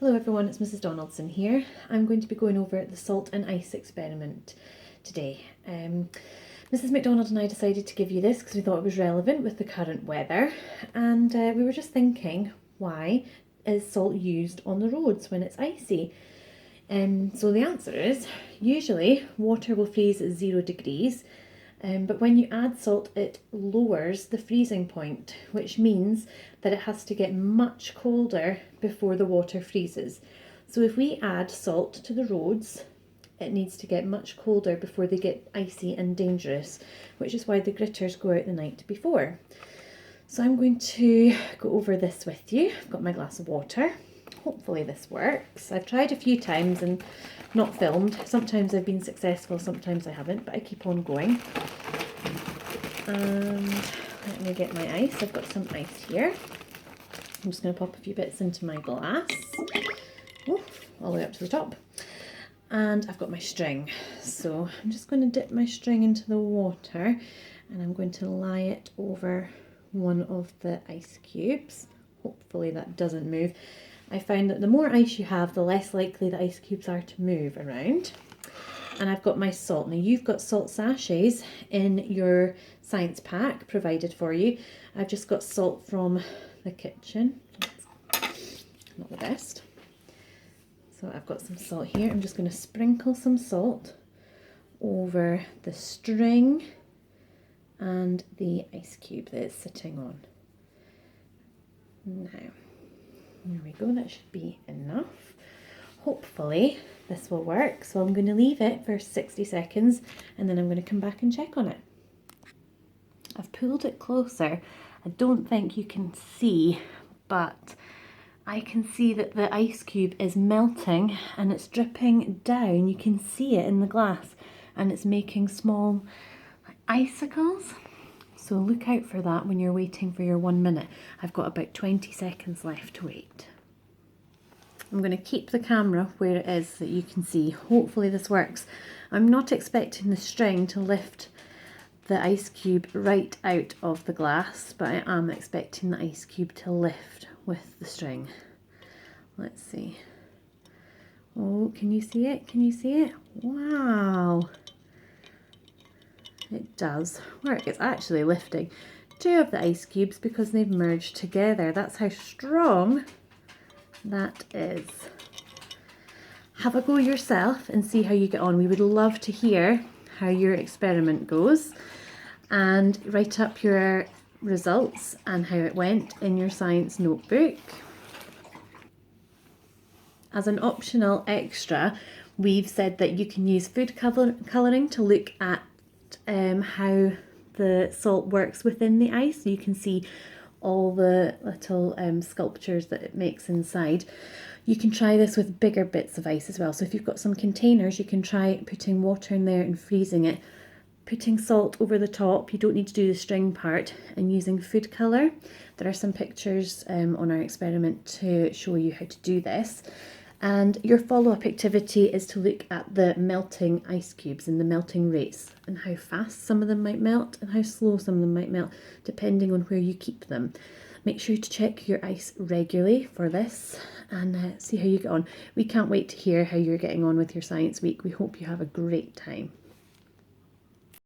Hello everyone, it's Mrs Donaldson here. I'm going to be going over the salt and ice experiment today. Mrs MacDonald and I decided to give you this because we thought it was relevant with the current weather, and we were just thinking, why is salt used on the roads when it's icy? So the answer is, usually water will freeze at 0 degrees, but when you add salt it lowers the freezing point, which means that it has to get much colder before the water freezes. So if we add salt to the roads, it needs to get much colder before they get icy and dangerous, which is why the gritters go out the night before. So I'm going to go over this with you. I've got my glass of water. Hopefully this works. I've tried a few times and not filmed. Sometimes I've been successful, sometimes I haven't, but I keep on going. And let me get my ice. I've got some ice here. I'm just going to pop a few bits into my glass. Oh, all the way up to the top. And I've got my string. So I'm just going to dip my string into the water and I'm going to lie it over one of the ice cubes. Hopefully that doesn't move. I find that the more ice you have, the less likely the ice cubes are to move around. And I've got my salt. Now you've got salt sachets in your science pack provided for you. I've just got salt from the kitchen. Not the best. So I've got some salt here. I'm just going to sprinkle some salt over the string and the ice cube that it's sitting on. Now, there we go, that should be enough. Hopefully this will work, so I'm going to leave it for 60 seconds and then I'm going to come back and check on it. I've pulled it closer. I don't think you can see, but I can see that the ice cube is melting and it's dripping down. You can see it in the glass and it's making small icicles. So look out for that when you're waiting for your 1 minute. I've got about 20 seconds left to wait. I'm going to keep the camera where it is so that you can see. Hopefully this works. I'm not expecting the string to lift the ice cube right out of the glass, but I am expecting the ice cube to lift with the string. Let's see. Oh, can you see it? Can you see it? Wow! It does work. It's actually lifting 2 of the ice cubes because they've merged together. That's how strong that is. Have a go yourself and see how you get on. We would love to hear how your experiment goes, and write up your results and how it went in your science notebook. As an optional extra, we've said that you can use food colouring to look at how the salt works within the ice. You can see all the little sculptures that it makes inside. You can try this with bigger bits of ice as well. So if you've got some containers, you can try putting water in there and freezing it, putting salt over the top. You don't need to do the string part, and using food colour. There are some pictures on our experiment to show you how to do this. And your follow-up activity is to look at the melting ice cubes and the melting rates and how fast some of them might melt and how slow some of them might melt, depending on where you keep them. Make sure to check your ice regularly for this and see how you get on. We can't wait to hear how you're getting on with your science week. We hope you have a great time.